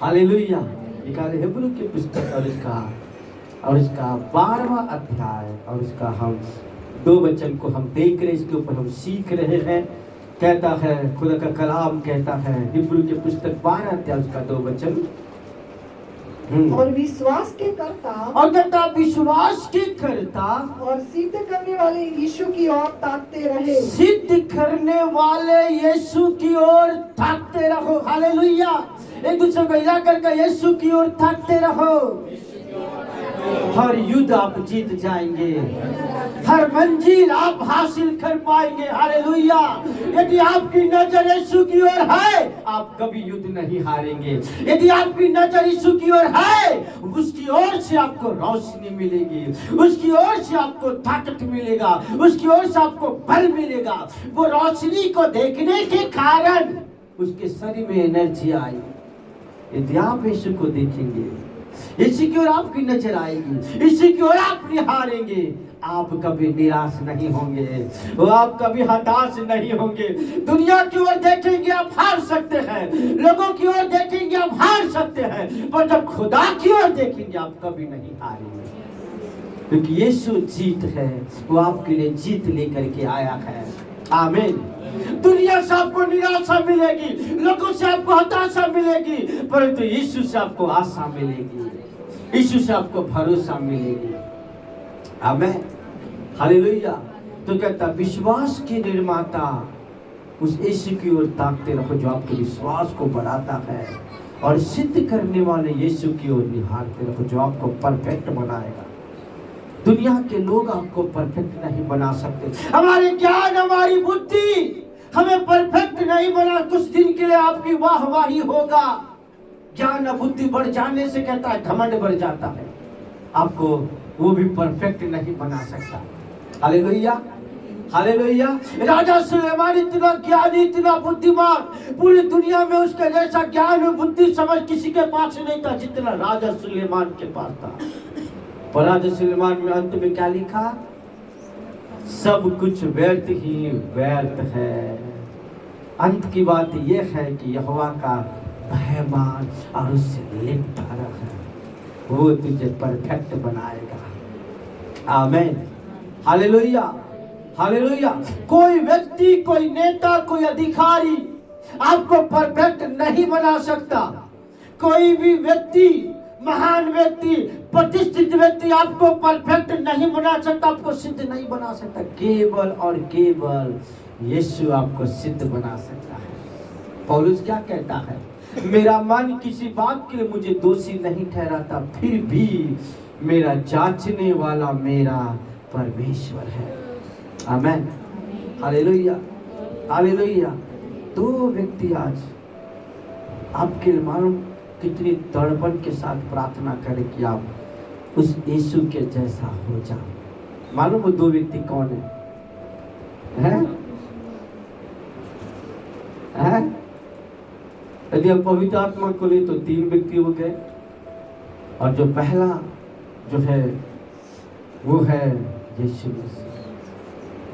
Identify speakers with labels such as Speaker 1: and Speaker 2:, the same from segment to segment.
Speaker 1: Hallelujah. निकाले Hebrew की पुस्तक और इसका 12वां अध्याय और इसका हम 2 वचन को हम देख रहे हैं, इसके ऊपर हम सीख रहे हैं। कहता है खुदा का कलाम कहता है हिब्रू की पुस्तक 12 अध्याय उसका 2 वचन
Speaker 2: और विश्वास के करता
Speaker 1: और कहता विश्वास के करता
Speaker 2: और सिद्ध करने वाले यीशु की ओर ताकते रहे।
Speaker 1: सिद्ध करने वाले यीशु की ओर ताकते रहो। हालेलुया। एक दूसरे को हिला करके यीशु की ओर ताकते रहो। हर युद्ध आप जीत जाएंगे, हर मंजिल आप हासिल कर पाएंगे। हालेलुया। यदि आपकी नजर यीशु की ओर है आप कभी युद्ध नहीं हारेंगे। यदि आपकी नजर यीशु की ओर है उसकी ओर से आपको रोशनी मिलेगी, उसकी ओर से आपको ताकत मिलेगा, उसकी ओर से आपको बल मिलेगा। वो रोशनी को देखने के कारण उसके शरीर में एनर्जी आई। यदि आप यीशु को देखेंगे, इसी की ओर आपकी नजर आएगी, इसी की ओर आप निहारेंगे, आप कभी निराश नहीं होंगे, वो आप कभी हताश नहीं होंगे। दुनिया की ओर देखेंगे आप हार सकते हैं, लोगों की ओर देखेंगे आप हार सकते हैं, पर जब खुदा की ओर देखेंगे आप कभी नहीं हारेंगे, क्योंकि यीशु जीत है। वो आपके लिए जीत लेकर के आया है। आमीन। दुनिया से आपको निराशा मिलेगी, लोगों से आपको हताशा मिलेगी, परंतु यीशु से आपको आशा मिलेगी, यीशु से आपको भरोसा मिलेगी। आमीन। हालेलुया। तो कहता विश्वास के निर्माता उस यीशु की ओर ताकते रहो जो आपके विश्वास को बढ़ाता है, और सिद्ध करने वाले यीशु की ओर निहारते रहो जो आपको परफेक्ट बनाएगा। दुनिया के लोग आपको परफेक्ट नहीं बना सकते। हमारे ज्ञान, हमारी बुद्धि हमें परफेक्ट नहीं बना। कुछ दिन के लिए आपकी वाहवाही होगा, ज्ञान और बुद्धि बढ़ जाने से कहता है घमंड बढ़ जाता है, आपको वो भी परफेक्ट नहीं बना सकता। हालेलुया। हालेलुया। राजा सुलेमान इतना ज्ञानी, इतना बुद्धिमान, पूरी दुनिया में उसके जैसा ज्ञान और बुद्धि समझ किसी के पास नहीं था जितना राजा सुलेमान के पास था। पर राजा सुलेमान में अंत में क्या लिखा? सब कुछ व्यर्थ ही व्यर्थ है। अंत की बात यह है कि यहोवा का भय मान और उससे लिपटा रह, वो तुझे परफेक्ट बनाएगा। आमीन। हालेलुया। हालेलुया। कोई व्यक्ति, कोई नेता, कोई अधिकारी आपको परफेक्ट नहीं बना सकता। कोई भी व्यक्ति, महान व्यक्ति, प्रतिष्ठित व्यक्ति आपको परफेक्ट नहीं बना सकता, आपको सिद्ध नहीं बना सकता। केवल और केवल यीशु आपको सिद्ध बना सकता है। पौलुस क्या कहता है? मेरा मन किसी बात के लिए मुझे दोषी नहीं ठहराता, फिर भी मेरा जांचने वाला मेरा परमेश्वर है। आमीन। हालेलुया। हालेलुया। 2 व्यक्ति आज आपके मालूम कितनी तड़पण के साथ प्रार्थना करें कि आप उस यीशु के जैसा हो जाओ। मालूम वो 2 व्यक्ति कौन है? यदि हम पवित्र आत्मा को ले तो 3 व्यक्ति हो गए, और जो पहला जो है वो है यीशु मसीह,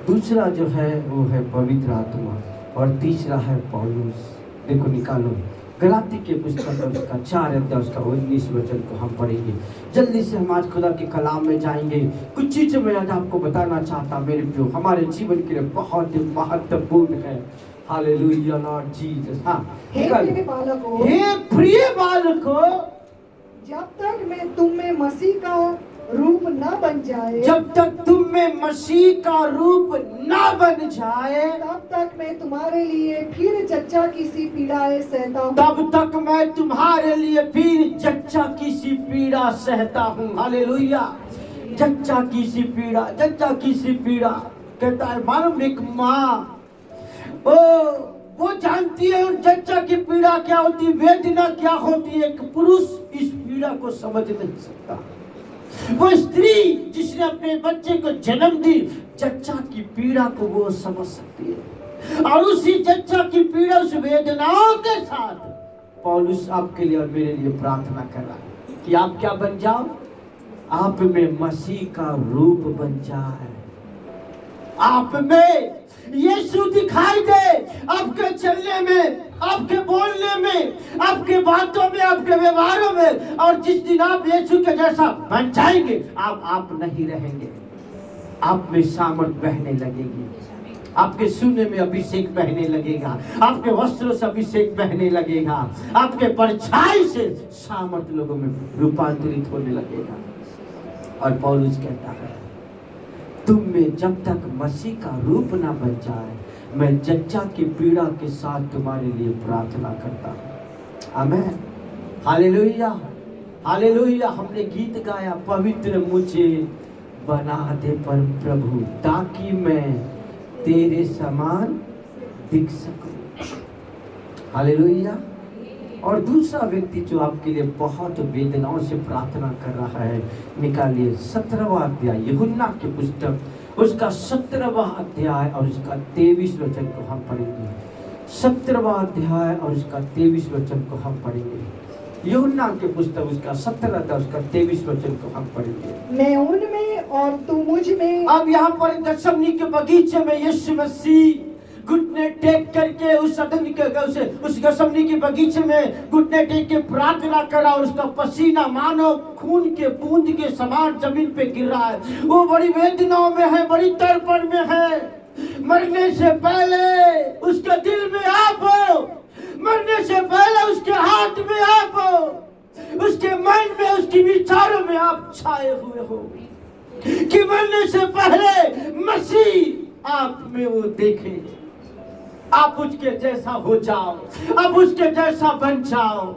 Speaker 1: दूसरा जो है वो है पवित्र आत्मा, और तीसरा है पौलुस। देखो निकालो गलाती के पुस्तक उसका 4 अध्याय उसका 19 वचन को हम पढ़ेंगे। जल्दी से हम आज खुदा के कलाम में जाएंगे। कुछ चीजें मैं आज आपको बताना चाहता मेरे प्रियो, हमारे जीवन के लिए बहुत ही महत्वपूर्ण है। Hallelujah Lord Jesus. हाँ,
Speaker 2: हे प्रिय बालकों,
Speaker 1: हे प्रिय बालकों,
Speaker 2: जब तक मैं तुम में मसीह का रूप न बन जाए,
Speaker 1: जब तक तुम में मसीह का रूप न बन जाए,
Speaker 2: तब तक मैं तुम्हारे लिए फिर जच्चा की सी पीड़ाएं सहता हूँ।
Speaker 1: तब तक मैं तुम्हारे लिए फिर जच्चा की सी पीड़ा सहता हूँ। हालेलुया। जच्चा की सी पीड़ा, जच्चा की सी पीड़ा। कहता है मालूम एक माँ वो जानती है उन जच्चा की पीड़ा क्या होती है, वेदना क्या होती है। एक पुरुष इस पीड़ा को समझ नहीं सकता। वो स्त्री जिसने अपने बच्चे को जन्म दी, जच्चा की पीड़ा को वो समझ सकती है, और उसी जच्चा की पीड़ा, उस वेदनाओं के साथ पौलुस आपके लिए और मेरे लिए प्रार्थना कर रहा है कि आप क्या बन जाओ? आप में मसीह का रूप बन जाए। आप में यीशु दिखाई दे आपके चलने में, आपके बोलने में, आपके बातों में, आपके व्यवहारों में। और जिस दिन आप यीशु के जैसा बन जाएंगे, आप नहीं रहेंगे, आप में सामर्थ बहने लगेगी, आपके सुनने में अभिषेक बहने लगेगा, आपके वस्त्रों से अभिषेक बहने लगेगा, आपके परछाई से सामर्थ लोगों में रूपांतरित होने लगेगा। और पौलुस कहता है, तुम में जब तक मसीह का रूप ना बन जाए, मैं जच्चा की पीड़ा के साथ तुम्हारे लिए प्रार्थना करता हूँ। आमीन, हालेलुया, हालेलुया। हमने गीत गाया, पवित्र मुझे बना दे पर प्रभु, ताकि मैं तेरे समान दिख सकूं। हालेलुया। और दूसरा व्यक्ति जो आपके लिए बहुत वेदनाओं से प्रार्थना कर रहा है, निकालिए 17वां अध्याय यूहन्ना की पुस्तक, उसका 17वां अध्याय और उसका 23 वचन को हम पढ़ेंगे। 17वां अध्याय और उसका 23 वचन को हम पढ़ेंगे। यूहन्ना की पुस्तक उसका 17 अध्याय उसका 23 वचन को हम पढ़ेंगे।
Speaker 2: मैं उनमें और तू मुझ में।
Speaker 1: अब यहाँ पर गत्सेमनी के बगीचे में यीशु मसीह घुटने टेक करके उस गत्सेमनी के बगीचे में घुटने टेक के प्रार्थना करा, और उसका पसीना मानो खून के बूंद के समान जमीन पे गिर रहा है। वो बड़ी वेदनाओं में है, बड़ी तड़पण में है। मरने से पहले उसके दिल में आप हो, मरने से पहले उसके हाथ में आप हो, उसके मन में, उसके विचारों में आप छाए हुए हो, कि मरने से पहले मसीह आप में वो देखे, आप उसके जैसा हो जाओ, आप उसके जैसा बन जाओ।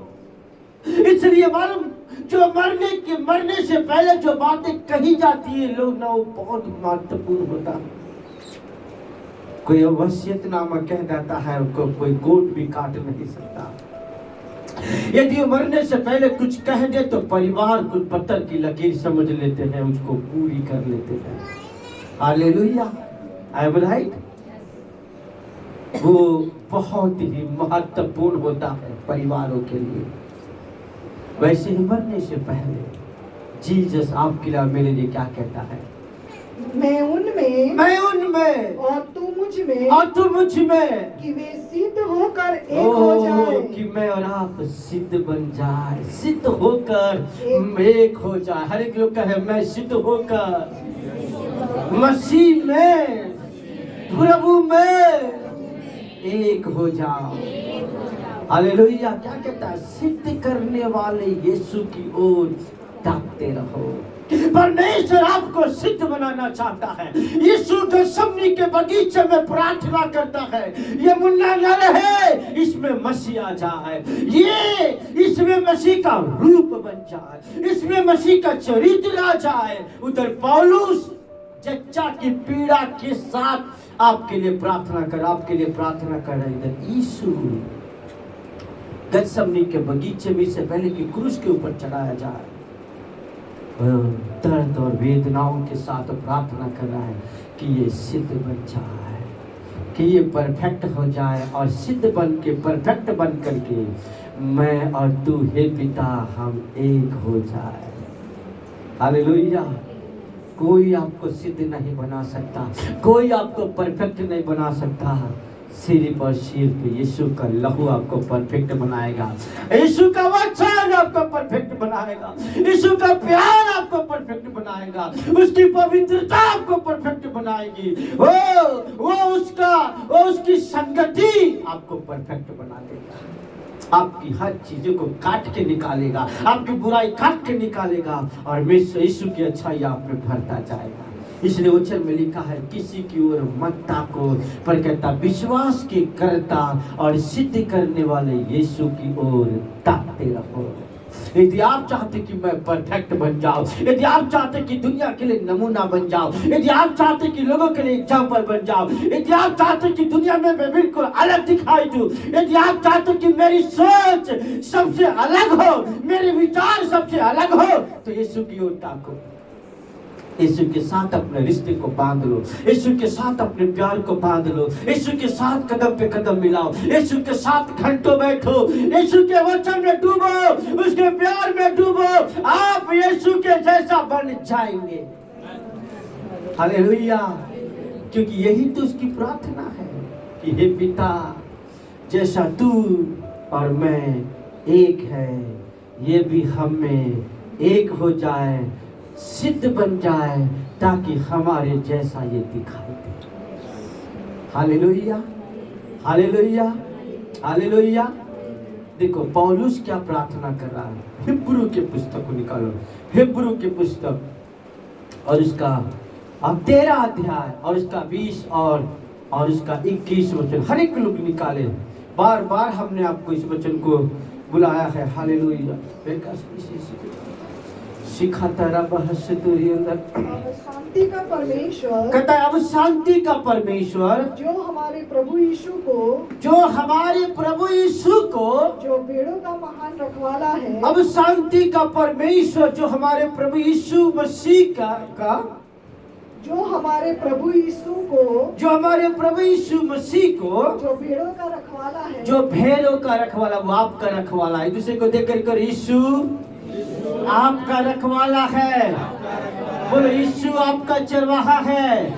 Speaker 1: इसलिए मालूम, जो मरने से पहले जो बातें कही जाती है लोग ना, वो बहुत महत्वपूर्ण होता है। कोई वसीयतनामा कह देता है, कोई कोर्ट भी काट नहीं सकता। यदि मरने से पहले कुछ कह दे तो परिवार कुछ पत्थर की लकीर समझ लेते हैं, उसको पूरी कर लेते हैं। Hallelujah, I am right. वो बहुत ही महत्वपूर्ण होता है परिवारों के लिए। वैसे ही मरने से पहले जीसस आपके लिए मेरे लिए क्या कहता है?
Speaker 2: मैं उनमें
Speaker 1: और तू मुझ में,
Speaker 2: कि वे सिद्ध होकर एक हो जाए।
Speaker 1: कि मैं और आप सिद्ध बन जाए, सिद्ध होकर एक हो जाए। हर एक लोग कहे, मैं सिद्ध होकर मसीह में, प्रभु में एक हो जाओ। हालेलुया। क्या कहता है? सिद्ध करने वाले यीशु की ओर ताकते रहो। परमेश्वर आपको सिद्ध बनाना चाहता है। यीशु गत्सेमनी के बगीचे में प्रार्थना करता है, ये मुन्ना न रहे, इसमें मसीह आ जाए, ये इसमें मसीह का रूप बन जाए, इसमें मसीह का चरित्र आ जाए। उधर पौलुस जच्चा की पीड़ा के साथ आपके लिए प्रार्थना कर रहे। इधर यीशु गत्सेमनी के बगीचे में से पहले कि क्रूस के ऊपर चढ़ाया जाए, दर्द और वेदनाओं के साथ प्रार्थना कर रहा है कि ये सिद्ध बन जाए, कि ये परफेक्ट हो जाए, और सिद्ध बन के, परफेक्ट बन करके मैं और तू हे पिता हम एक हो जाए। हालेलुया। कोई आपको सिद्ध नहीं बना सकता, कोई आपको परफेक्ट नहीं बना सकता। सिर्फ और सिर्फ यीशु का लहू आपको परफेक्ट बनाएगा, यीशु का वचन आपको परफेक्ट बनाएगा, यीशु का प्यार आपको परफेक्ट बनाएगा, उसकी पवित्रता आपको परफेक्ट बनाएगी। वो उसकी संगति आपको परफेक्ट बना देगा। आपकी हर चीजों को काट के निकालेगा, आपकी बुराई काट के निकालेगा, और यीशु की अच्छाई आप में भरता जाएगा। इसलिए वचन में लिखा है, किसी की ओर मत ताको, पर कहता विश्वास के करता और सिद्ध करने वाले यीशु की ओर ताकते रहो। यदि आप चाहते कि मैं परफेक्ट बन जाऊं, यदि आप चाहते कि दुनिया के लिए नमूना बन जाऊं, यदि आप चाहते कि लोगों के लिए एग्जाम्पल बन जाऊं, यदि आप चाहते कि दुनिया में मैं बिल्कुल अलग दिखाई दूं, यदि आप चाहते कि मेरी सोच सबसे अलग हो, मेरे विचार सबसे अलग हो, तो यीशु की ओर ताको। यीशु के साथ अपने रिश्ते को बांध लो, यीशु के साथ अपने प्यार को बांध लो, यीशु के साथ कदम पे कदम मिलाओ, यीशु के साथ घंटों बैठो, यीशु के वचन में डूबो, उसके प्यार में डूबो, आप यीशु के जैसा बन जाएंगे। हालेलुया। क्योंकि यही तो उसकी प्रार्थना है कि हे पिता, जैसा तू और मैं एक है, ये भी हम में एक हो जाए, सिद्ध बन जाए, ताकि हमारे जैसा ये दिखाई दे। Hallelujah, hallelujah, hallelujah. देखो पौलुस क्या प्रार्थना कर रहा है। हिब्रू के पुस्तक को निकालो, हिब्रू के पुस्तक और उसका अब 13 अध्याय और उसका 20 और उसका 21 वचन, हर एक लोग निकाले। बार बार हमने आपको इस वचन को बुलाया है। हालेलुया। सिखाता रब हस्य तुरी अंदर
Speaker 2: अब शांति का परमेश्वर,
Speaker 1: कहता है अब शांति का परमेश्वर,
Speaker 2: जो हमारे प्रभु यीशु को,
Speaker 1: जो हमारे प्रभु यीशु को,
Speaker 2: जो भेड़ों का महान रखवाला है,
Speaker 1: अब शांति का परमेश्वर जो हमारे प्रभु यीशु मसीह का
Speaker 2: जो हमारे प्रभु यीशु को,
Speaker 1: जो हमारे प्रभु यीशु मसीह को,
Speaker 2: जो भेड़ों का रखवाला है,
Speaker 1: जो भेड़ों का रखवाला, वो आपका रखवाला है। दूसरे को देख कर यीशु आपका रखवाला है। बोलो यीशु आपका चरवाहा है।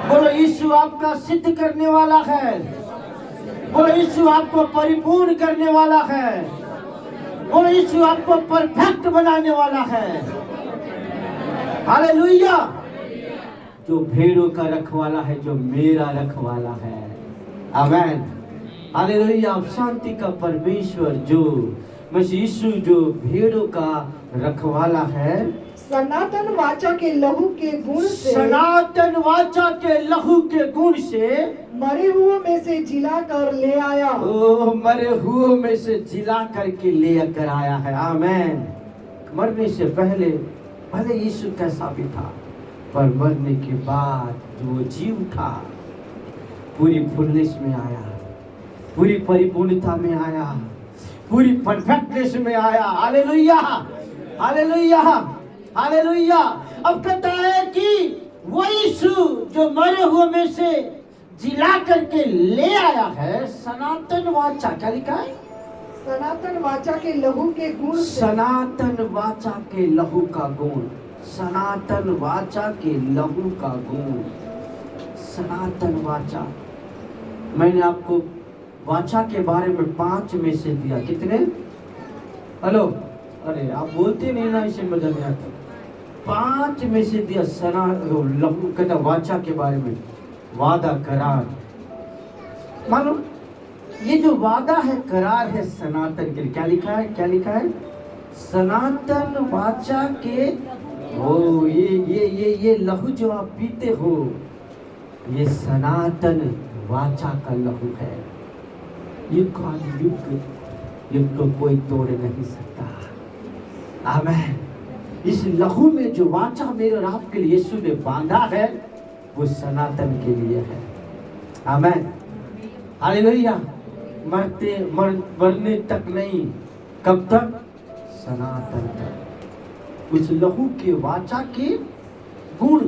Speaker 1: बोलो यीशु आपका सिद्ध करने वाला है। बोलो यीशु आपको परिपूर्ण करने वाला है। बोलो यीशु आपको परफेक्ट बनाने वाला है। हालेलुया। जो भेड़ों का रखवाला है, जो मेरा रखवाला है। आमेन। हालेलुया। शांति का परमेश्वर जो मसीह यीशु जो भेड़ों का रखवाला है,
Speaker 2: सनातन वाचा के लहू के गुण से,
Speaker 1: सनातन वाचा के लहू के गुण से
Speaker 2: मरे हुए में से जिला कर ले आया।
Speaker 1: ओ मरे हुए में से जिला करके ले कर आया है। आमेन। मरने से पहले भले यीशु कैसा भी था, पर मरने के बाद जो वो जी उठा, पूरी फुलनेस में आया, पूरी परिपूर्णता में आया, पूरी परफेक्टनेस में आया। Hallelujah, hallelujah, hallelujah. अब कहता है कि वो यीशु जो मरे हुए में से जिला करके ले आया है, सनातन वाचा, क्या लिखा है?
Speaker 2: सनातन वाचा के लहू के गुण से,
Speaker 1: सनातन वाचा के लहू का गुण, सनातन वाचा के लहू का गुण, सनातन वाचा। मैंने आपको वाचा के बारे में 5 में से दिया। कितने? हेलो, अरे आप बोलते नहीं ना, इसे मजा नहीं आता। 5 में से दिया। सना लहू कहता वाचा के बारे में, वादा, करार। मानो ये जो वादा है, करार है सनातन के लिए। क्या लिखा है? क्या लिखा है? सनातन वाचा के ओ ये लहू जो आप पीते हो, ये सनातन वाचा का लहू है। युग को कोई तोड़ नहीं सकता। आमेन। इस लहू में जो वाचा मेरे और आपके लिए यीशु ने बांधा है, वो सनातन के लिए है। आमेन। हालेलुया। मरने तक नहीं, कब तक? सनातन तक। उस लहू के वाचा के गुण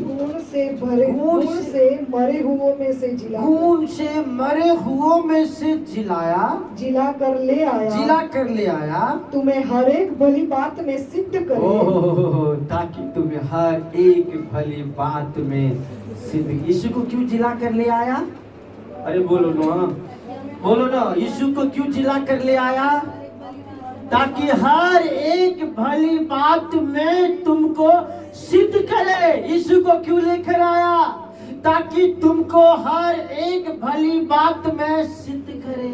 Speaker 2: से भरे, गुण से मरे हुओं में से जिला,
Speaker 1: गुण से मरे हुओं में से जिलाया,
Speaker 2: जिला कर ले आया,
Speaker 1: जिला कर ले आया,
Speaker 2: तुम्हें हर एक भली बात में सिद्ध करे।
Speaker 1: ओह, ताकि तुम्हें हर एक भली बात में सिद्ध। यीशु को क्यों जिला कर ले आया? अरे बोलो ना, बोलो ना। यीशु को क्यों जिला कर ले आया? ताकि हर एक भली बात में तुमको सिद्ध करे। यीशु को क्यों लेकर आया? ताकि तुमको हर एक भली बात में सिद्ध करे।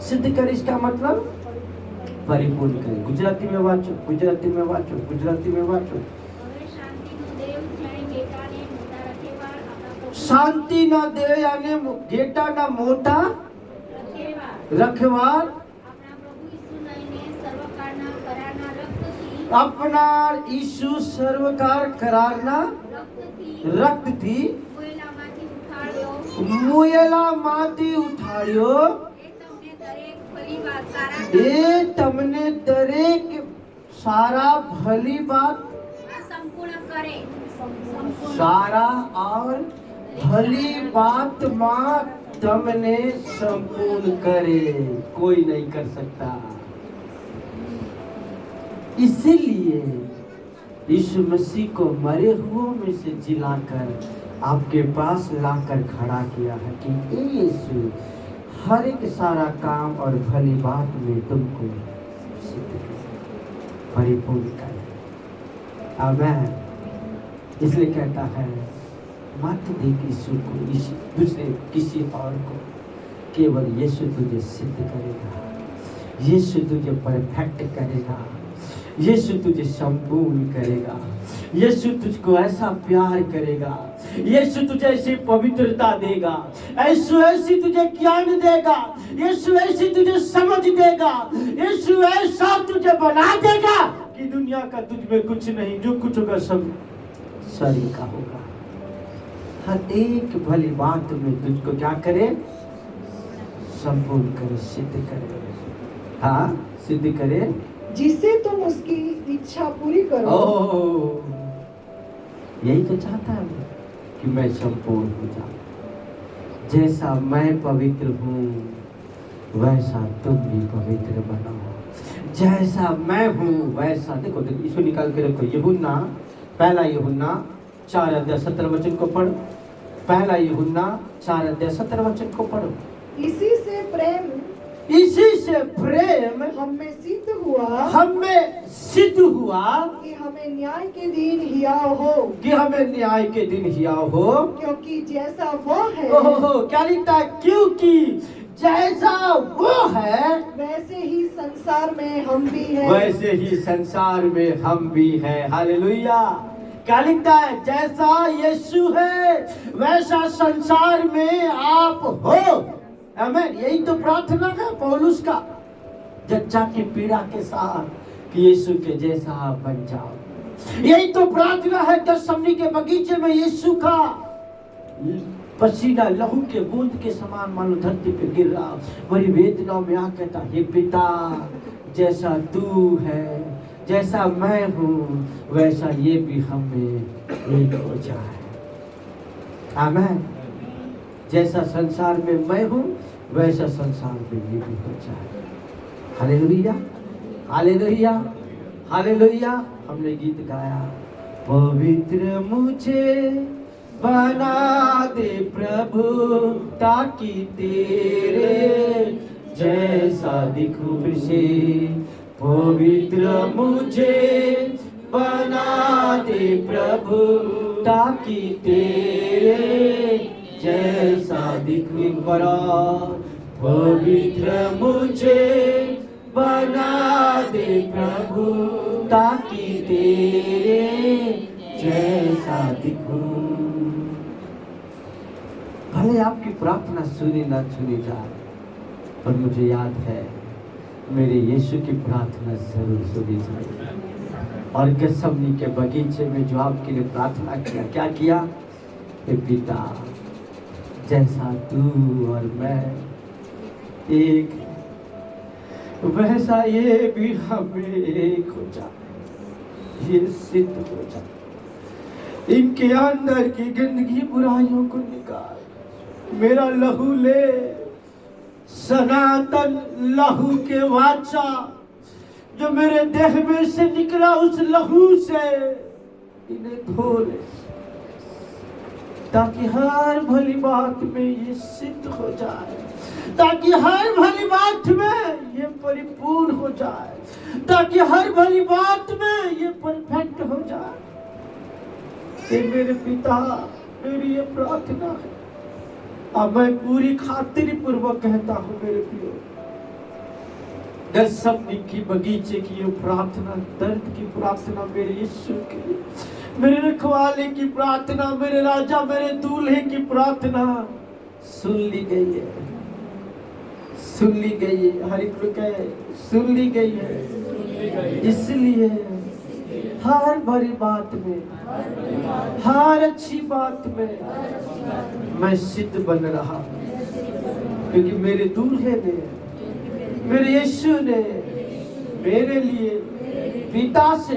Speaker 1: सिद्ध करे इसका मतलब परिपूर्ण करे। गुजराती में वाचो, गुजराती में वाचो, गुजराती में वाचो। शांति न दे यानी गेटा ना मोटा रखवार, अपना यीशु सर्वकार करारना रक्त थी, मुएला माती उठाड़ियो, ए तमने दरेक सारा भली बात
Speaker 3: संपूर्ण करे,
Speaker 1: सारा और भली बात मां तमने संपूर्ण करे। कोई नहीं कर सकता। इसीलिए यीशु मसीह को मरे हुओं में से जिलाकर आपके पास लाकर खड़ा किया है कि ए यीशु हर एक सारा काम और भली बात में तुमको सिद्ध करे, परिपूर्ण करे। आमेन। इसलिए कहता है मत देख यीशु को, दूसरे किसी और को, केवल यीशु तुझे सिद्ध करेगा, यीशु तुझे परफेक्ट करेगा, यीशु तुझे संपूर्ण करेगा, यीशु तुझको ऐसा प्यार करेगा, यीशु तुझे ऐसी पवित्रता देगा, यीशु ऐसी तुझे ज्ञान देगा, यीशु ऐसी तुझे समझ देगा, यीशु ऐसा तुझे बना देगा कि दुनिया का तुझ में कुछ नहीं, जो कुछ होगा सब स्वर्ग का होगा। हर एक भली बात में तुझको क्या करे, संपूर्ण करे, सिद्ध करे। हाँ, सिद्ध करे,
Speaker 2: जिससे तुम उसकी इच्छा पूरी करो।
Speaker 1: यही तो चाहता है कि मैं संपूर्ण हो जाऊं। जैसा मैं पवित्र हूँ वैसा तुम भी पवित्र बनो, जैसा मैं हूँ वैसा। देखो देखो, इसको निकाल के रखो। यूहन्ना, पहला यूहन्ना 4:17 को पढ़ो। पहला यूहन्ना 4:17 को पढ़ो।
Speaker 2: इसी से प्रेम हमें सिद्ध हुआ कि हमें न्याय के दिन हियाव हो, क्योंकि जैसा वो है।
Speaker 1: क्या लिखता है? क्योंकि जैसा वो है
Speaker 2: वैसे ही संसार में हम भी हैं। हालेलुया।
Speaker 1: क्या लिखता है? जैसा यीशु है वैसा संसार में आप हो। आमीन। यही तो प्रार्थना है पौलुस का, जच्चा की पीड़ा के साथ कि यीशु के जैसा आप बन जाओ। यही तो प्रार्थना है गethsemane के बगीचे में यीशु का पसीना लहू के बूंद के समान मानो धरती पे गिर रहा, बड़ी वेदनाओं में आ कहता, हे पिता जैसा तू है, जैसा मैं हूँ वैसा ये भी हमें एक हो जाए। आमीन। जैसा संसार में मैं हूँ वैसा संसार में ये भी हो जाए। Hallelujah, hallelujah, hallelujah. हमने गीत गाया, पवित्र मुझे बना दे प्रभु, ताकि तेरे जैसा दिखूं फिर से। पवित्र मुझे बना दे प्रभु, ताकि तेरे जैसा दिखूं। बड़ा पवित्र मुझे बना दे प्रभु, ताकि तेरे जैसा दिखूं। भले आपकी प्रार्थना सुनी ना सुनी जाए, पर मुझे याद है मेरे यीशु की प्रार्थना जरूर सुनी जाए। और गethsemane के बगीचे में जो आपके लिए प्रार्थना किया, क्या किया? हे पिता जैसा तू और मैं एक, वैसा ये भी हमें एक हो जाए, ये सिद्ध हो जाए। इनके अंदर की गंदगी बुराइयों को निकाल, मेरा लहू ले, सनातन लहू के वाचा जो मेरे देह में से निकला, उस लहू से इन्हें धो ले, ताकि हर भली बात में ये सिद्ध हो जाए, ताकि हर भली बात में ये परिपूर्ण हो जाए, ताकि हर भली बात में ये परफेक्ट हो जाए। ये मेरे पिता, मेरी ये प्रार्थना है। अब मैं पूरी खातिर पूर्वक कहता हूँ मेरे प्रियो, गethsemane की बगीचे की ये प्रार्थना, दर्द की प्रार्थना मेरे यीशु के लिए, मेरे रखवाले की प्रार्थना, मेरे राजा, मेरे दूल्हे की प्रार्थना सुन ली गई है, सुन ली गई है। हर एक लोग कहे सुन ली गई है। इसलिए हर बड़ी बात में, हर अच्छी बात में मैं सिद्ध बन रहा हूँ, क्योंकि मेरे दूल्हे ने, मेरे यीशु ने मेरे लिए पिता से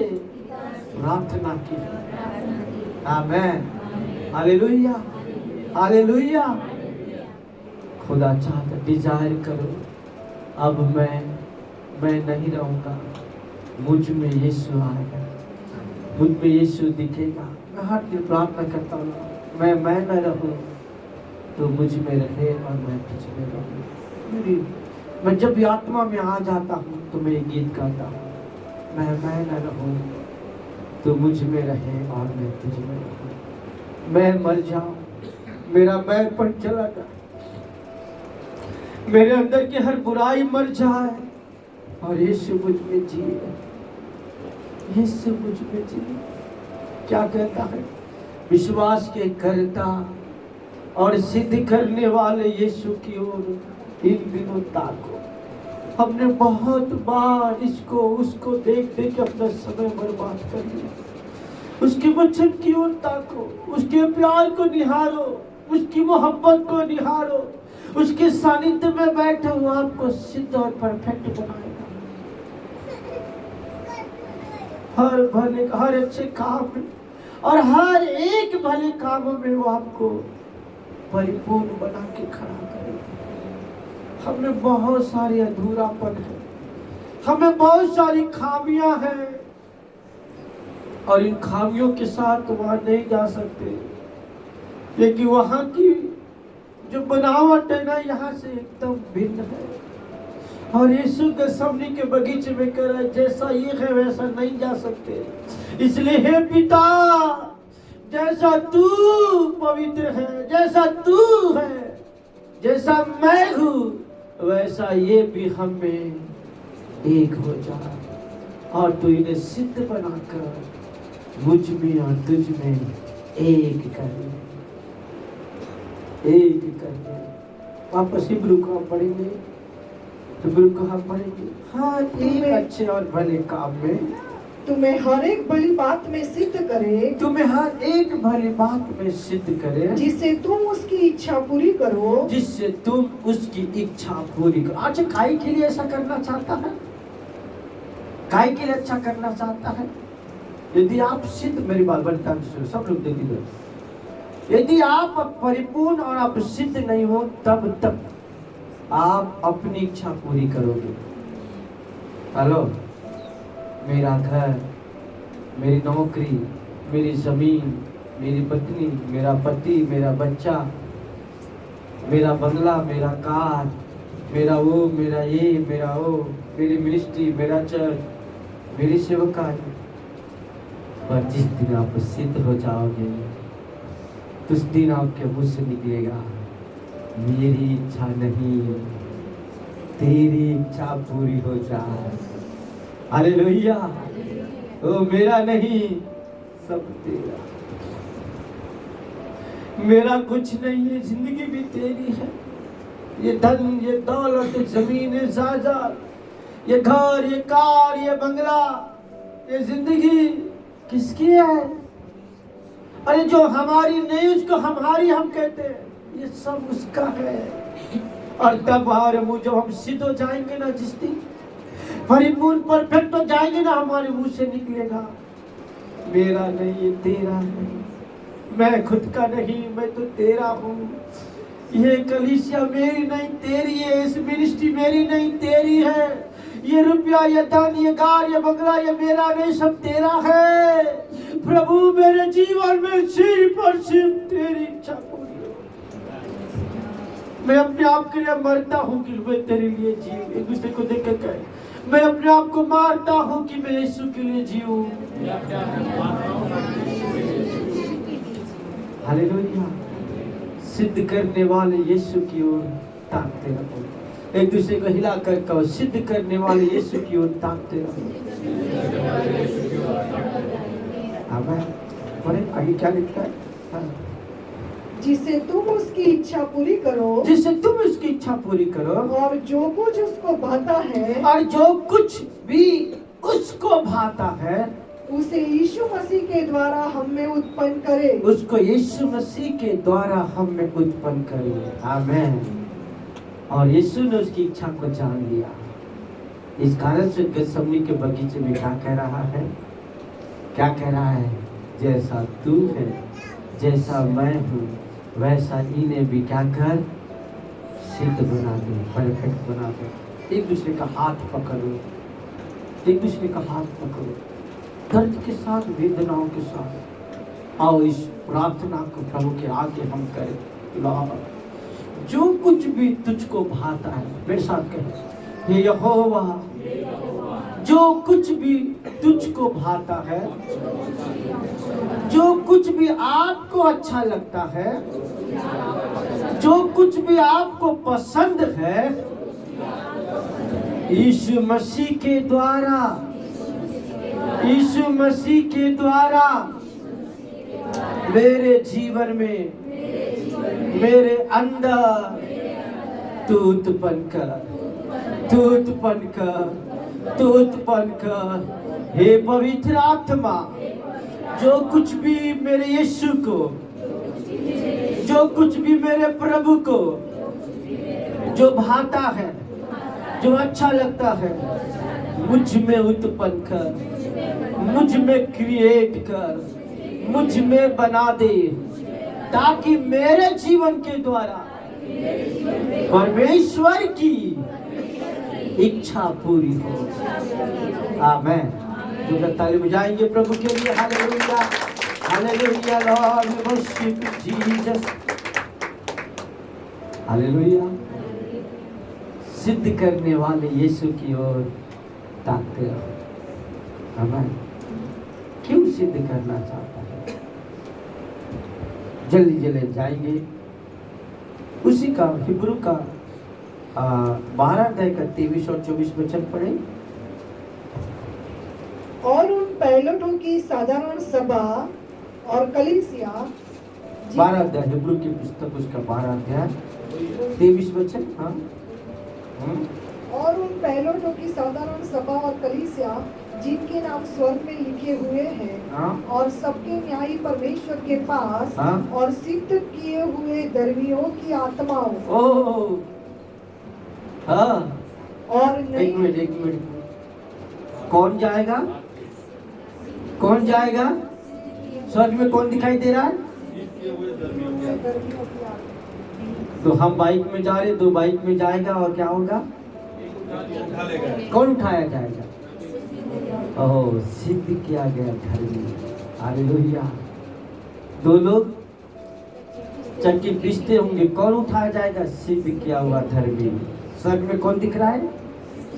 Speaker 1: प्रार्थना की। आमेन। Hallelujah, hallelujah. खुदा चाहता, डिजायर करो, अब मैं नहीं रहूंगा, मुझ में यीशु आएगा, मुझ में यीशु दिखेगा। मैं हर दिन प्रार्थना करता हूँ, मैं न रहूं तो मुझ में रहे और मैं तुझ में रहूं। मैं जब भी आत्मा में आ जाता हूँ तो मैं एक गीत गाता हूँ, मैं न रहूं तो मुझ में रहे और मैं तुझ में रहूं। मैं मर जाऊं, मेरा मैंपन चला जाए, मेरे अंदर की हर बुराई मर जाए और यीशु मुझ में जिए, यीशु मुझ में जिए। क्या कहता है? विश्वास के करता और सिद्ध करने वाले यीशु की ओर इन दिनों ताको। हमने बहुत बार इसको उसको देख देख अपना समय बर्बाद कर लिया। उसके वचन की ओर ताको, उसके प्यार को निहारो, उसकी मोहब्बत को निहारो। उसके सानिध्य में बैठे वो आपको सिद्ध और परफेक्ट बनाएगा। हर भले हर अच्छे काम में और हर एक भले कामों में वो आपको परिपूर्ण बना के खड़ा करेगा। हमें बहुत सारी अधूरापन है, हमें बहुत सारी खामियां हैं और इन खामियों के साथ वहां नहीं जा सकते, लेकिन वहां की जो बनावट है ना यहाँ से एकदम भिन्न है। और यीशु के सामने के बगीचे में कह रहा है जैसा ये है वैसा नहीं जा सकते। इसलिए हे पिता, जैसा तू पवित्र है, जैसा तू है, जैसा मैं हूँ, वैसा ये भी हम में एक हो जाए और तू इन्हें सिद्ध बनाकर मुझ में और तुझ में एक कर, एक करके। वापस हिब्रू को हम पढ़ेंगे, हिब्रू को हम पढ़ेंगे। हाँ, एक अच्छे और भले काम में
Speaker 2: तुम्हें हर एक भली बात में सिद्ध करे,
Speaker 1: तुम्हें हर एक भली बात में सिद्ध करे,
Speaker 2: जिससे तुम उसकी इच्छा पूरी करो,
Speaker 1: जिससे तुम उसकी इच्छा पूरी करो। अच्छा, काय के लिए ऐसा करना चाहता है? काय के लिए अच्छा करना चाहता है? यदि आप सिद्ध, मेरी बात बनता है, सब लोग देखिए, यदि आप परिपूर्ण और आप सिद्ध नहीं हो तब तक आप अपनी इच्छा पूरी करोगे। हेलो, मेरा घर, मेरी नौकरी, मेरी जमीन, मेरी पत्नी, मेरा पति, मेरा बच्चा, मेरा बंगला, मेरा कार, मेरा वो, मेरा ये, मेरा वो, मेरी मिनिस्ट्री, मेरा चर्च, मेरी सेवकाई। पर जिस दिन आप सिद्ध हो जाओगे उस दिन आपके मुंह से निकलेगा मेरी इच्छा नहीं तेरी इच्छा पूरी हो जाए। हालेलुया। ओ मेरा नहीं सब तेरा, मेरा कुछ नहीं है, जिंदगी भी तेरी है। ये धन, ये दौलत, ये जमीन, ये जायदाद, ये घर, ये कार, ये बंगला, ये जिंदगी किसकी है? अरे जो हमारी नहीं उसको हमारी हम कहते हैं, ये सब उसका है। और तब हमारे मुंह, जब हम सिद्ध हो जाएंगे ना, जिस दिन परिपूर्ण परफेक्ट हो जाएंगे ना, हमारे मुंह से निकलेगा मेरा नहीं, ये तेरा है। मैं खुद का नहीं, मैं तो तेरा हूँ। ये कलीसिया मेरी नहीं तेरी है, इस मिनिस्ट्री मेरी नहीं तेरी है, ये रुपया, ये धन, ये कार, ये बंगला, ये मेरा नहीं, सब तेरा है। प्रभु मेरे जीवन में सिर्फ और सिर्फ तेरी इच्छा पूरी हो। मैं अपने आप के लिए मरता हूँ कि मैं तेरे लिए जीऊं। एक दूसरे को देख कर कहे, मैं अपने आप को मारता हूँ कि मैं यीशु के लिए जीऊं। हालेलुया। सिद्ध करने वाले यीशु की ओर ताकते रहो। एक दूसरे को हिला कर कहो, सिद्ध करने वाले यीशु की ओर ताकते रहो। आमीन। पढ़े आगे क्या लिखता है? हाँ।
Speaker 2: जिससे तुम उसकी इच्छा पूरी करो,
Speaker 1: जिससे तुम उसकी इच्छा पूरी करो,
Speaker 2: और जो कुछ उसको भाता है,
Speaker 1: और जो कुछ भी उसको भाता है,
Speaker 2: उसे यीशु मसीह के द्वारा हम में उत्पन्न करे।
Speaker 1: उसको यीशु मसीह के द्वारा हम में उत्पन्न करे। आमीन। और यीशु ने उसकी इच्छा को जान लिया। इस कारण से गethsemane के बगीचे में क्या कह रहा है? क्या कह रहा है? जैसा तू है, जैसा मैं हूँ, वैसा इन्हें भी क्या कर, सिद्ध बना दे, परफेक्ट बना दे। एक दूसरे का हाथ पकड़ो, एक दूसरे का हाथ पकड़ो, दर्द के साथ, वेदनाओं के साथ। आओ इस प्रार्थना को प्रभु के आगे हम करें। लॉर्ड, जो कुछ भी तुझको भाता है, मेरे साथ कहें, हे यहोवा, जो कुछ भी तुझको भाता है, जो कुछ भी आपको अच्छा लगता है, जो कुछ भी आपको पसंद है, यीशु मसीह के द्वारा, यीशु मसीह के द्वारा मेरे जीवन में, मेरे अंदर तू उत्पन्न कर, तू उत्पन्न कर, तू उत्पन्न कर। हे पवित्र आत्मा, जो कुछ भी मेरे यीशु को, जो कुछ भी मेरे प्रभु को जो भाता है, जो अच्छा लगता है, मुझ में उत्पन्न कर, मुझ में क्रिएट कर, मुझ में बना दे, ताकि मेरे जीवन के द्वारा परमेश्वर की इच्छा पूरी हो। आमेन। जो ताली बजाएंगे प्रभु के लिए। Hallelujah, hallelujah, Lord we worship Jesus. Hallelujah. सिद्ध करने वाले यीशु की ओर ताकते रहो। आमेन। क्यों सिद्ध करना चाहता है? जल्दी जल्दी जाएंगे उसी का हिब्रू का 12 अध्याय का 23 और 24 वचन पढ़े।
Speaker 2: और उन पैलटों की साधारण सभा और कलीसिया
Speaker 1: 12 अध्याय हिब्रू की पुस्तक उसका 12 अध्याय 23 वचन। हाँ,
Speaker 2: और उन पैलटों की साधारण सभा और कलीसिया जिनके नाम स्वर्ग में लिखे हुए हैं,
Speaker 1: हाँ,
Speaker 2: और सबके न्यायी परमेश्वर के पास,
Speaker 1: हाँ,
Speaker 2: और सिद्ध किए हुए धर्मियों की आत्माओं।
Speaker 1: ओ हाँ,
Speaker 2: और
Speaker 1: एक मिनट, कौन जाएगा? कौन जाएगा? स्वर्ग में कौन दिखाई दे रहा है? तो हम बाइक में जा रहे, 2 बाइक में जाएगा और क्या होगा? कौन उठाया जाएगा? ओह, सिद्ध किया गया धर्मी। हालेलुया। 2 लोग चक्की पीसते होंगे, कौन उठाया जाएगा? सिद्ध किया हुआ धर्मी। स्वर्ग में कौन दिख रहा है?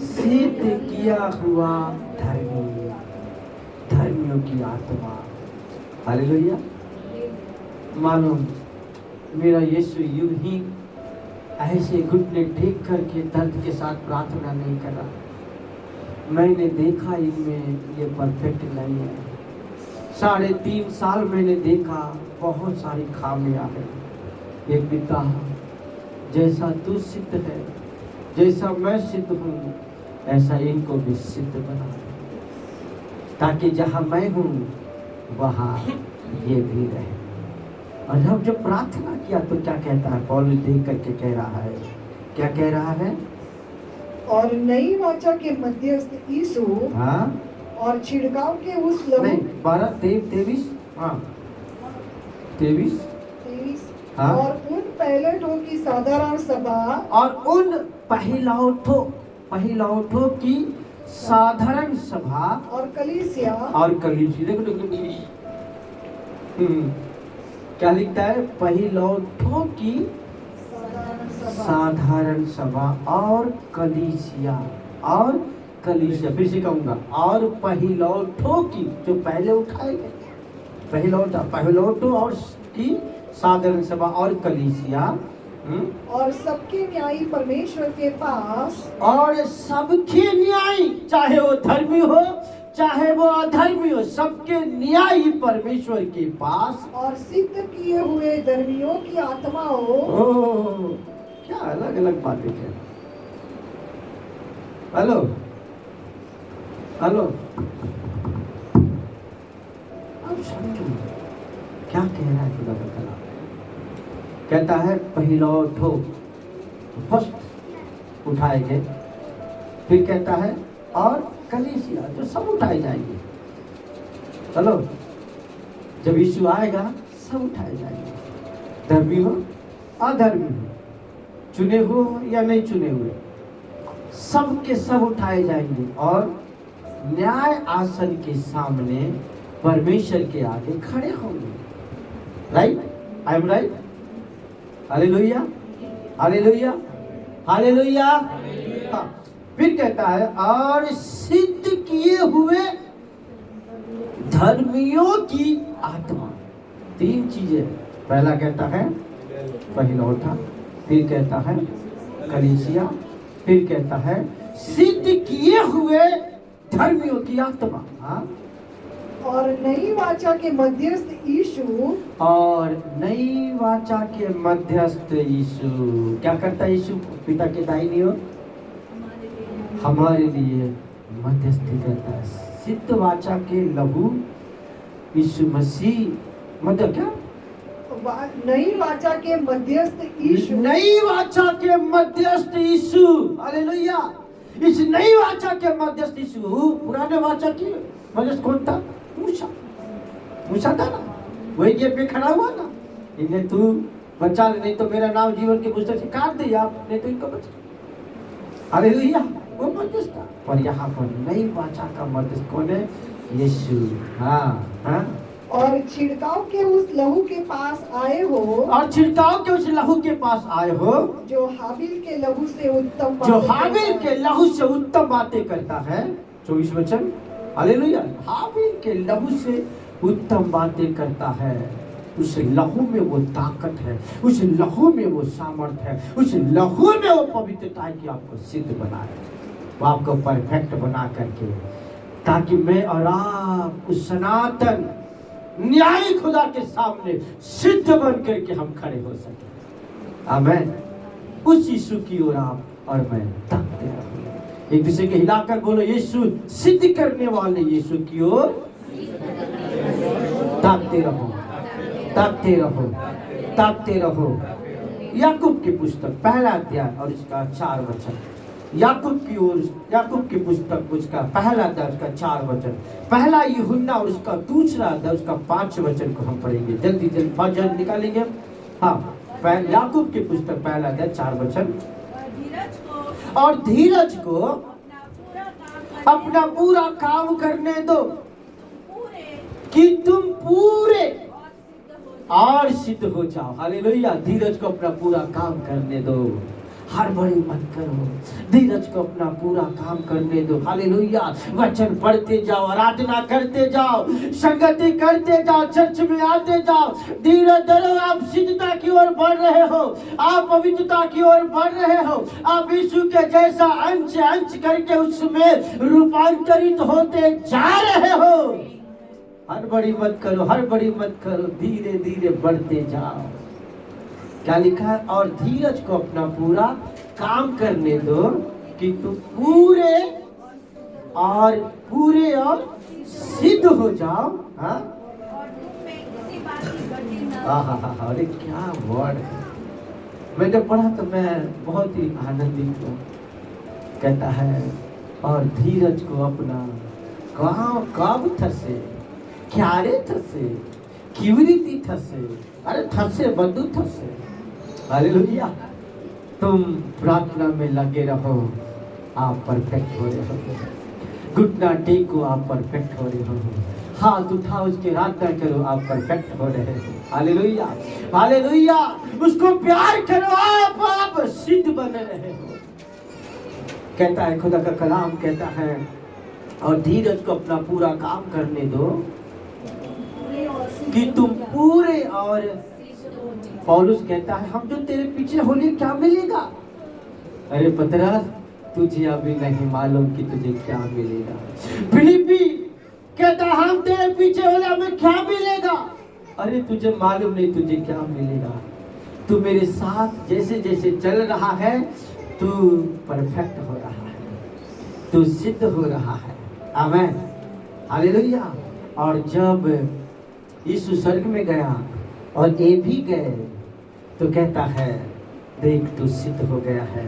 Speaker 1: सिद्ध किया हुआ धर्मी, धर्मियों की आत्मा। हालेलुया। मानो मेरा यीशु यूं ही ऐसे घुटने टेक करके दर्द के साथ प्रार्थना नहीं कर रहा। मैंने देखा इनमें ये परफेक्ट नहीं है। 3.5 साल मैंने देखा बहुत सारी खामियां हैं। ये पिता, जैसा तू सिद्ध है, जैसा मैं सिद्ध हूँ, ऐसा इनको भी सिद्ध बना दे, ताकि जहाँ मैं हूँ वहाँ ये भी रहे। और जब जब प्रार्थना किया तो क्या कहता है? पौलुस देख करके कह रहा है, क्या कह रहा है?
Speaker 2: और नई वाचा के मध्यस्थ यीशु,
Speaker 1: हाँ,
Speaker 2: और छिड़काव के उस लहू,
Speaker 1: नहीं 23, हाँ 23, हाँ,
Speaker 2: और उन पैलटों की साधारण सभा,
Speaker 1: और उन पहिलौठों की साधारण सभा
Speaker 2: और कलीसिया,
Speaker 1: और कलीसिया। देखो क्या लिखता है? पहिलौठों की साधारण सभा और कलीसिया, और कलीसिया। फिर से कहूंगा, और पहिलौठों की, जो पहले उठाए गए, पहिलौठों और की साधारण सभा और कलीसिया,
Speaker 2: और सबके न्यायी परमेश्वर के पास,
Speaker 1: और सबके न्यायी, चाहे वो धर्मी हो चाहे वो अधर्मी हो, सबके न्यायी परमेश्वर के पास,
Speaker 2: और सिद्ध किए हुए धर्मियों की आत्माओं।
Speaker 1: ओह, क्या अलग अलग बातें हैं। हेलो हेलो, अब समझो क्या कह रहा है खुदा का कलाम। कहता है पहिलौठो, फर्स्ट उठाए गए। फिर कहता है और कलीसिया, जो सब उठाए जाएंगे। चलो, जब यीशु आएगा सब उठाए जाएंगे, धर्मी हो अधर्मी हो, चुने हो या नहीं चुने हुए, सब के सब उठाए जाएंगे और न्याय आसन के सामने परमेश्वर के आगे खड़े होंगे। Right? I am right? Hallelujah, hallelujah, hallelujah. हाँ, फिर कहता है और सिद्ध किए हुए धर्मियों की आत्मा। तीन चीजें, पहला कहता है पहिलौठा, फिर कहता है कलीसिया, फिर कहता है सिद्ध किए हुए धर्मियों की आत्मा। हाँ,
Speaker 2: और नई वाचा के मध्यस्थ यीशु,
Speaker 1: और नई वाचा के मध्यस्थ यीशु। क्या करता है यीशु? पिता के दाहिनी ओर हमारे लिए मध्यस्थी करता है। सिद्ध वाचा के लहू यीशु मसीह, मतलब क्या?
Speaker 2: नई वाचा के मध्यस्थ यीशु,
Speaker 1: नई वाचा के मध्यस्थ यीशु। हालेलुया। इस नई वाचा के मध्यस्थ यीशु। पुराने वाचा की मध्यस्थ कौन था? मूसा। मूसा था ना, वही गेट पे खड़ा हुआ ना, इन्हें तू बचा ले, नहीं तो मेरा नाम जीवन के पुस्तक से काट दे आप, नहीं तो इनको बचा। हालेलुया, वो मध्यस्थ था। पर यहाँ पर नई वाचा का मध्यस्थ कौन है? यीशु। हाँ हाँ।
Speaker 2: और छिड़काव के उस लहू के पास आए हो,
Speaker 1: और छिड़काव के उस लहू के पास आए हो,
Speaker 2: जो हाबिल के लहू से उत्तम
Speaker 1: जो
Speaker 2: बातें
Speaker 1: हाबिल
Speaker 2: करता
Speaker 1: के
Speaker 2: है।
Speaker 1: लहू से उत्तम बातें करता है। 24 वचन। हालेलुया। हाबिल के लहू से उत्तम बातें करता है। उस लहू में वो ताकत है, उस लहू में वो सामर्थ है, उस लहू में वो पवित्रता है कि आपको सिद्ध बनाए, वो आपको परफेक्ट बना करके, ताकि मैं और आप उस सनातन न्यायी खुदा के सामने सिद्ध बन करके हम खड़े हो सके। आमेन। उस यीशु की ओर आप और मैं ताकते रहो। एक दूसरे के हिलाकर बोलो, यीशु सिद्ध करने वाले यीशु की ओर ताकते रहो, ताकते रहो, ताकते रहो। याकूब की पुस्तक पहला अध्याय और इसका 4 वचन। याकूब की ओर, याकूब की पुस्तक उसका पहला अध्याय उसका 4 वचन। पहला यूहन्ना और उसका दूसरा अध्याय उसका 5 वचन को हम पढ़ेंगे। जल्दी जल्दी 5 जल्द निकालेंगे। हाँ, याकूब की पुस्तक पहला अध्याय 4 वचन। और धीरज को अपना पूरा काम करने दो कि तुम पूरे और सिद्ध हो जाओ। हालेलुया। धीरज को अपना पूरा काम करने दो, हड़बड़ी मत करो, धीरज को अपना पूरा काम करने दो। हालेलुया। वचन पढ़ते जाओ, आराधना करते जाओ, संगति करते जाओ, चर्च में आते जाओ। धीरज धरो, आप सिद्धता की ओर बढ़ रहे हो, आप पवित्रता की ओर बढ़ रहे हो, आप यीशु के जैसा अंश अंश करके उसमें रूपांतरित होते जा रहे हो। हड़बड़ी मत करो, हड़बड़ी मत करो, धीरे धीरे बढ़ते जाओ। क्या लिखा है? और धीरज को अपना पूरा काम करने दो कि तुम पूरे और सिद्ध हो जाओ। हाँ, अरे क्या वर्ड है। मैं जब पढ़ा तो मैं बहुत ही आनंदित हूँ। कहता है और धीरज को अपना काम थसे, क्यारे थसे, किवरीती थसे, अरे थसे बंधु थसे। हालेलुया। तुम प्रार्थना में लगे रहो, आप परफेक्ट हो रहे हो। घुटना टेको, आप परफेक्ट हो रहे हो। हाथ उठाओ, उसकी आराधना करो, आप परफेक्ट हो रहे हो। Hallelujah, hallelujah. उसको प्यार करो, आप सिद्ध बन रहे हो। कहता है खुदा का कलाम, कहता है और धीरज को अपना पूरा काम करने दो कि तुम पूरे और। पौलुस कहता है हम जो तेरे पीछे होने क्या मिलेगा? अरे पतरस, तुझे अभी नहीं मालूम कि तुझे क्या मिलेगा। फिलिप्पी कहता हम तेरे पीछे होने हमें क्या मिलेगा? अरे तुझे मालूम नहीं तुझे क्या मिलेगा। तू मेरे साथ जैसे जैसे चल रहा है, तू परफेक्ट हो रहा है, तू सिद्ध हो रहा है। आमीन, हालेलुया। और जब यीशु स्वर्ग में गया और ये भी गए तो कहता है देख तू सिद्ध हो गया है,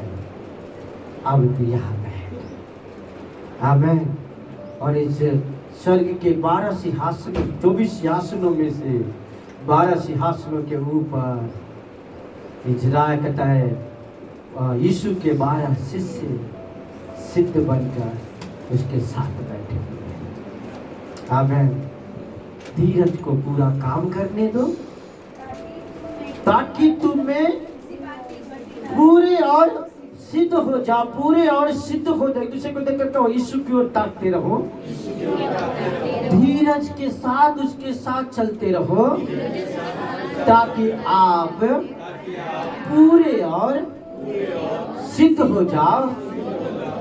Speaker 1: अब तू यहाँ बैठ। आमीन। और इस स्वर्ग के 12 सिंहासनों, 24 सिंहासनों में से 12 सिंहासनों के ऊपर इजराय कहता है यीशु के 12 शिष्य सिद्ध बनकर उसके साथ बैठे हुए हैं। आमीन। धीरज को पूरा काम करने दो ताकि तुम्हें पूरे और सिद्ध हो जाओ, पूरे और सिद्ध हो जाओ। एक दूसरे को देख करके हो, यीशु की ओर ताकते रहो, धीरज के साथ उसके साथ चलते रहो, ताकि आप पूरे और सिद्ध हो जाओ,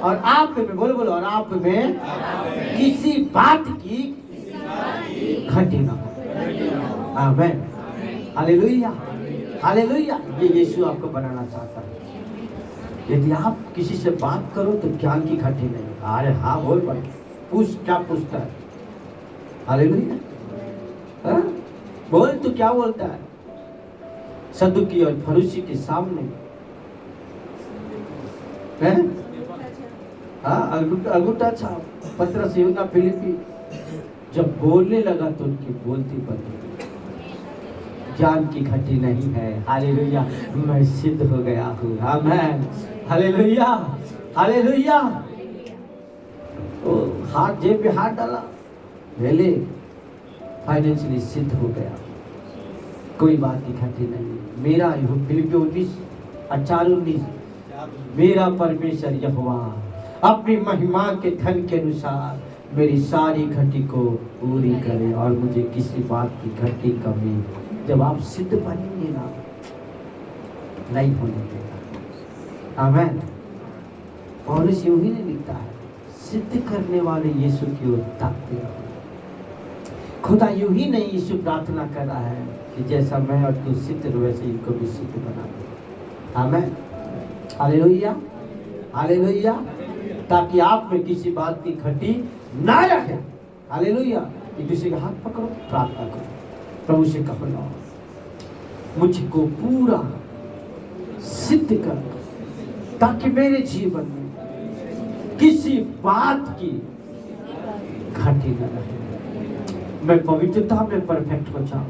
Speaker 1: और आप में बोलो बोलो, और आप में किसी बात की घटी ना हो। आमीन, हालेलुया, हालेलुया। ये यीशु आपको बनाना चाहता है। यदि आप किसी से बात करो तो ज्ञान की घटी नहीं। अरे हाँ बोल भाई, पूछ, क्या पूछता है? हालेलुया, हाँ? बोल तो क्या बोलता है? सदुकी और फरीसी के सामने है, हाँ, अंगूठा छाप। पतरस, यूहन्ना, फिलिप्पी जब बोलने लगा तो उनकी बोलती बदल गई। ज्ञान की घटी नहीं है। हालेलुया, मैं सिद्ध हो गया हूँ। आमीन, हालेलुया, हालेलुया। तो हाथ जेब पे हाथ डाला, पहले फाइनेंशियली सिद्ध हो गया, कोई बात की घटी नहीं। मेरा फिलिप्पी 19:18-19, मेरा परमेश्वर यहोवा अपनी महिमा के धन के अनुसार मेरी सारी घटी को पूरी करे, और मुझे किसी बात की घटी कमी। जब आप सिद्ध बनेंगे ना, नहीं होने देगा। आमीन। पौलुस यूं ही नहीं लिखता है, सिद्ध करने वाले यीशु की ओर ताकते रहो। खुदा यूं ही नहीं यीशु प्रार्थना कर रहा है कि जैसा मैं और तू सिद्ध हो वैसे इनको भी सिद्ध बना दे। आमीन, हालेलुया, हालेलुया। ताकि आप में किसी बात की घटी ना रहे। हालेलुया। एक दूसरे का हाथ पकड़ो, प्रार्थना करो, प्रभु से कहो, ना मुझको पूरा सिद्ध कर, ताकि मेरे जीवन में किसी बात की घटी न रहे। मैं पवित्रता में परफेक्ट हो जाऊं।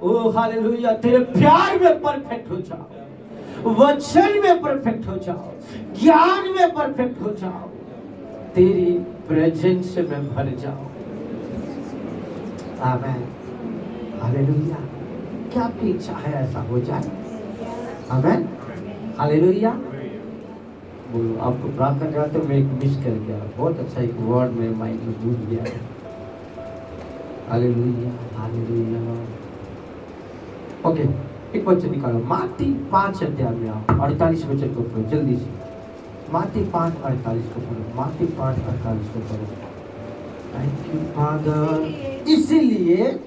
Speaker 1: ओ हालेलुया। तेरे प्यार में परफेक्ट हो जाओ, वचन में परफेक्ट हो जाओ, ज्ञान में परफेक्ट हो जाओ, तेरी प्रेजेंस में भर जाओ। आमीन, हालेलुया। क्या आपकी इच्छा है ऐसा हो जाए? आमीन, हालेलुया। बोलो, आपको प्रार्थना कराते मैं एक मिस कर गया, बहुत अच्छा एक वर्ड मेरे माइंड में भूल गया। Hallelujah, hallelujah. ओके, एक वचन निकालो, माती 5 अध्याय में आओ, 48 वचन को पढ़ो जल्दी से। माती 5:48 को पढ़ो, माती 5:48 को पढ़ो। Thank you father. इसलिए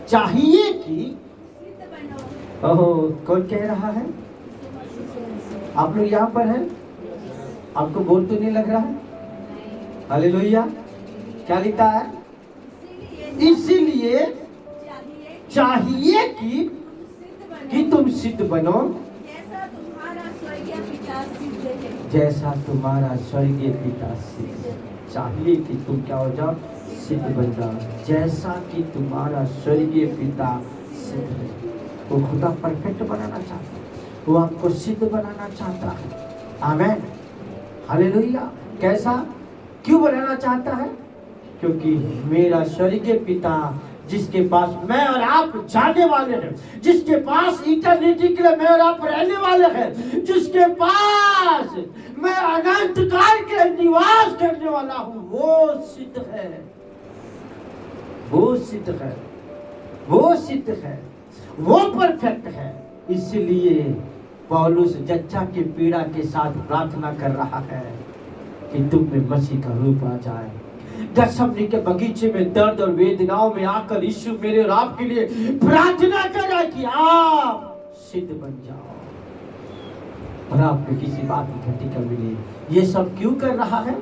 Speaker 1: चाहिए कि ओहो, कौन कह रहा है? आप लोग यहाँ पर हैं? आपको बोर तो नहीं लग रहा है? हालेलुया। क्या लिखा है? इसीलिए चाहिए कि तुम सिद्ध बनो, जैसा तुम्हारा स्वर्गीय पिता सिद्ध है। चाहिए कि तुम क्या हो जाओ? सिद्ध बन जाओ, जैसा कि तुम्हारा स्वर्गीय पिता सिद्ध है। वो खुदा परफेक्ट बनाना चाहता है, वो आपको सिद्ध बनाना चाहता है। आमीन, हालेलुया। कैसा, क्यों बनाना चाहता है? क्योंकि मेरा स्वर्गीय पिता जिसके पास मैं और आप जाने वाले हैं, जिसके पास इटर्निटी के लिए मैं और आप रहने वाले हैं, जिसके पास मैं अनंत काल के निवास करने वाला हूं, वो सिद्ध है, वो सिद्ध है, वो सिद्ध है, वो परफेक्ट है। इसलिए पौलुस जच्चा की पीड़ा के साथ प्रार्थना कर रहा है कि तुम में मसीह का रूप आ जाए। गethsemane के बगीचे में दर्द और वेदनाओं में आकर यीशु मेरे और आपके लिए प्रार्थना कर रहा है कि आप सिद्ध बन जाओ और आप में किसी बात की घटी कमी नहीं। ये सब क्यों कर रहा है?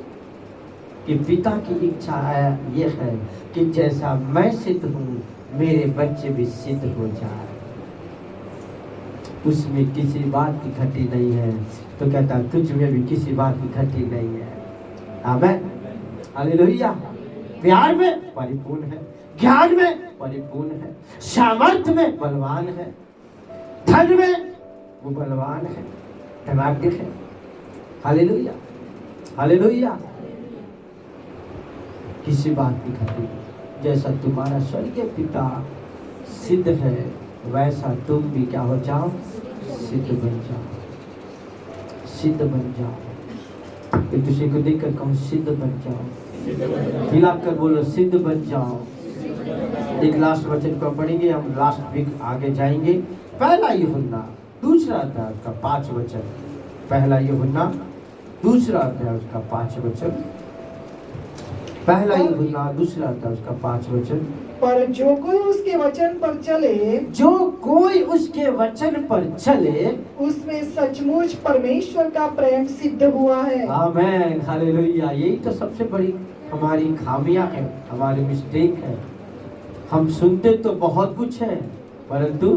Speaker 1: कि पिता की इच्छा है, ये है कि जैसा मैं सिद्ध हूँ मेरे बच्चे भी सिद्ध हो जाए। उसमें किसी बात की घटी नहीं है, तो कहता तुझ में भी किसी बात की घटी नहीं है। आमीन, हालेलुया। प्यार में परिपूर्ण है, ज्ञान में परिपूर्ण है, सामर्थ्य में बलवान है, धन में वो बलवान है, धनाढ्य है। Hallelujah, hallelujah. किसी बात की घटी, जैसा तुम्हारा स्वर्गीय पिता सिद्ध है, वैसा तुम भी क्या हो जाओ, सिद्ध बन जाओ, सिद्ध बन जाओ। एक दूसरे को देखकर कहो सिद्ध बन जाओ, हिलाकर बोलो सिद्ध बन जाओ। एक लास्ट वचन को पढ़ेंगे, हम लास्ट वीक आगे जाएंगे। पहला यूहन्ना दूसरा अध्याय उसका 5 वचन, पहला यूहन्ना दूसरा अध्याय उसका 5 वचन, पहला यूहन्ना दूसरा अध्याय उसका 5 वचन।
Speaker 2: पर जो कोई उसके वचन पर चले,
Speaker 1: जो कोई उसके वचन पर चले,
Speaker 2: उसमें सचमुच परमेश्वर का प्रेम सिद्ध हुआ है।
Speaker 1: आमेन, हालेलुया। यही तो सबसे बड़ी हमारी खामियां है, हमारी मिस्टेक है। हम सुनते तो बहुत कुछ है, परंतु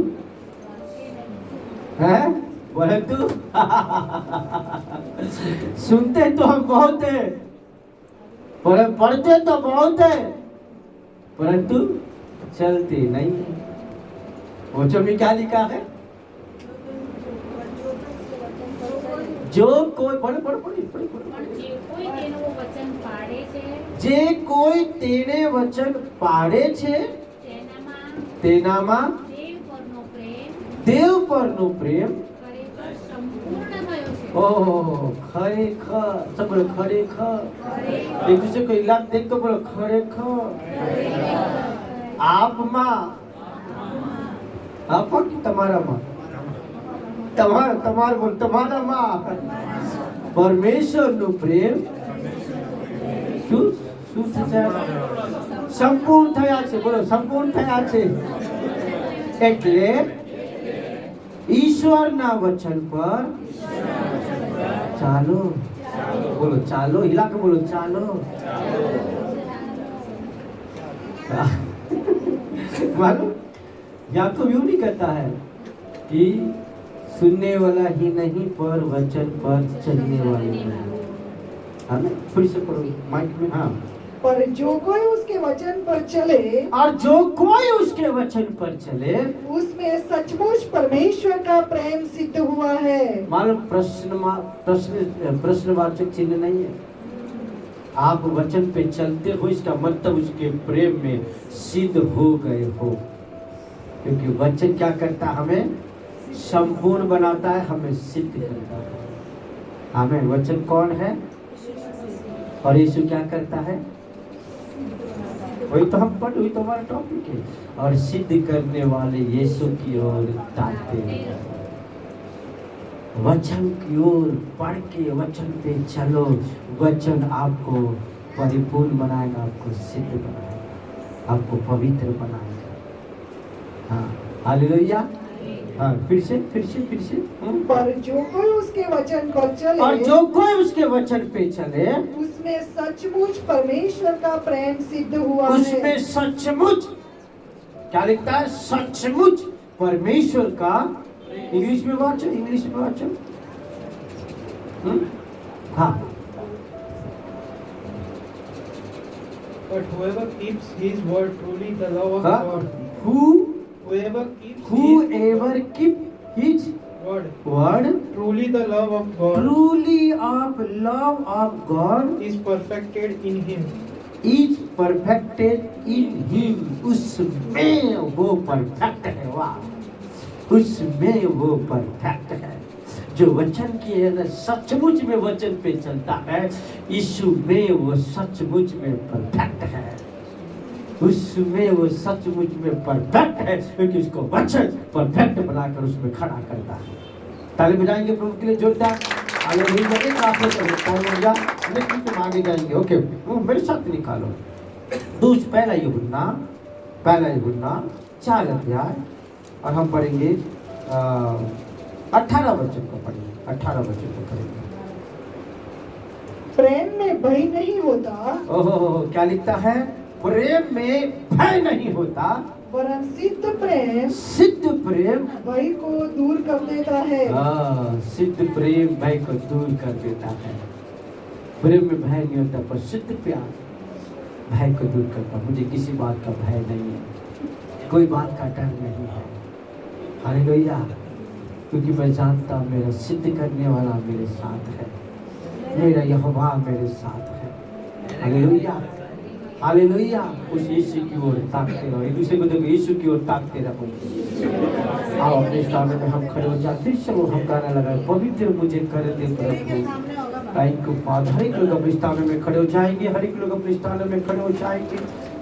Speaker 1: सुनते तो हम बहुत है, पर पढ़ते तो बहुत है, परंतु चलते नहीं। वचन में क्या लिखा है? जो कोई पढ़ पढ़ पढ़ पढ़ जे कोई तेने वचन पाड़े छे तेनाમાં देव परનો प्रेम ओह खरेखर, सब बोलो खरेखर। एक दूसरे को इलाज देख कर बोलो खरेखर। आप माँ आप कि તમારા માં તમાર બોલ તમારા માં પરમેશ્વરનું પ્રેમ શું છે? સંપૂર્ણ થયા છે, બોલો સંપૂર્ણ થયા છે। એટલે ઈશ્વરના વચન પર ચાલો, બોલો ચાલો, हिला के बोलो चालो। मालूम या तो यूं नहीं कहता है कि सुनने वाला ही नहीं पर वचन पर चलने वाले नहीं। हाँ ना, फिर से पढ़ो माइक में। हाँ,
Speaker 2: पर जो कोई उसके वचन पर चले,
Speaker 1: और जो कोई उसके वचन पर चले,
Speaker 2: उसमें सचमुच परमेश्वर का प्रेम सिद्ध हुआ है।
Speaker 1: मालूम प्रश्नवाचक चिन्ह नहीं है। आप वचन पे चलते हो, इसका मतलब उसके प्रेम में सिद्ध हो गए हो, क्योंकि वचन क्या करता है? हमें संपूर्ण बनाता है, हमें सिद्ध करता है। हमें वचन कौन है? और यीशु क्या करता है? वही तो हम पढ़, वही तो हमारा टॉपिक है। और सिद्ध करने वाले यीशु की ओर ताकते हैं, वचन की ओर पढ़ के वचन पे चलो। वचन आपको परिपूर्ण बनाएगा, आपको सिद्ध बनाएगा, आपको पवित्र बनाएगा। हाँ, हालेलुया। हाँ, फिर से।
Speaker 2: पर जो कोई उसके वचन पर चले,
Speaker 1: और जो कोई उसके वचन पे चले,
Speaker 2: उसमें सचमुच परमेश्वर का प्रेम सिद्ध हुआ है।
Speaker 1: उसमें सचमुच क्या लिखता है? सचमुच परमेश्वर का। इंग्लिश में वाचो। हाँ।
Speaker 4: But whoever keeps his word, truly the love of
Speaker 1: हाँ?
Speaker 4: God.
Speaker 1: Whoever keep his word,
Speaker 4: truly the love of God
Speaker 1: truly of love of God
Speaker 4: is perfected in him.
Speaker 1: is perfected in him। उसमें वो perfect है। वाह, उसमें वो perfect है। जो वचन की है ना, सचमुच में वचन पे चलता है, यीशु में वो सचमुच में परफेक्ट है। उसमें वो सचमुच में परफेक्ट है, क्योंकि उसको वचन परफेक्ट बनाकर उसमें खड़ा करता है। ताली बजाएंगे प्रभु के लिए जोरदार। तुम आगे जाएंगे। ओके, मेरे साथ निकालो पहला यूहन्ना 4 अध्याय, और हम पढ़ेंगे 18 वचन को पढ़ेंगे।
Speaker 2: प्रेम में भय नहीं होता।
Speaker 1: ओहो, क्या लिखता है? प्रेम में भय नहीं होता,
Speaker 2: वरन सिद्ध प्रेम भय को दूर कर देता है।
Speaker 1: सिद्ध प्रेम भय को दूर कर देता है। प्रेम में भय नहीं होता, पर सिद्ध प्यार भय को दूर करता। मुझे किसी बात का भय नहीं है, कोई बात का डर नहीं है। हालेलुया, क्योंकि मैं जानता मेरा सिद्ध करने वाला मेरे साथ है, मेरा यहोवा मेरे साथ है। हालेलुया। हालेलुया। उस यीशु की ओर ताकते रहो, एक दूसरे को देखो, यीशु की ओर ताकते रहो। आओ अपने स्थान में हम खड़े हो जाते, चलो हम गाना लगाए, पवित्र मुझे कर दे प्रभु। Thank you father. हर एक लोग अपने स्थान में खड़े हो जाएंगे, हर एक लोग अपने स्थान में खड़े हो जाएंगे।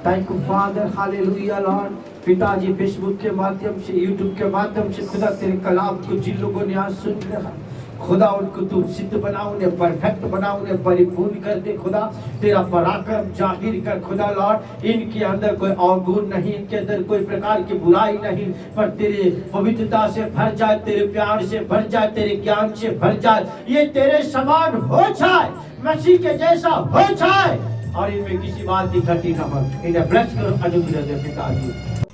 Speaker 1: Thank you father, hallelujah Lord. पिताजी फेसबुक के माध्यम से, यूट्यूब के माध्यम से खुदा तेरे कलाम को जिन लोगों ने आज सुन लिया, खुदा उनको तू सिद्ध बना, उन्हें परफेक्ट बना, उन्हें परिपूर्ण कर दे खुदा। तेरा पराक्रम जाहिर कर खुदा लॉर्ड। इनके अंदर कोई अवगुण नहीं, इनके अंदर कोई प्रकार की बुराई नहीं, पर तेरे पवित्रता से भर जाए, तेरे प्यार से भर जाए, तेरे ज्ञान से भर जाए। ये तेरे समान हो जाए, मसीह के जैसा हो जाए, और इनमें किसी बात की घटी न हो। इन्हें ब्लेस करो, अनुग्रह दे पिताजी।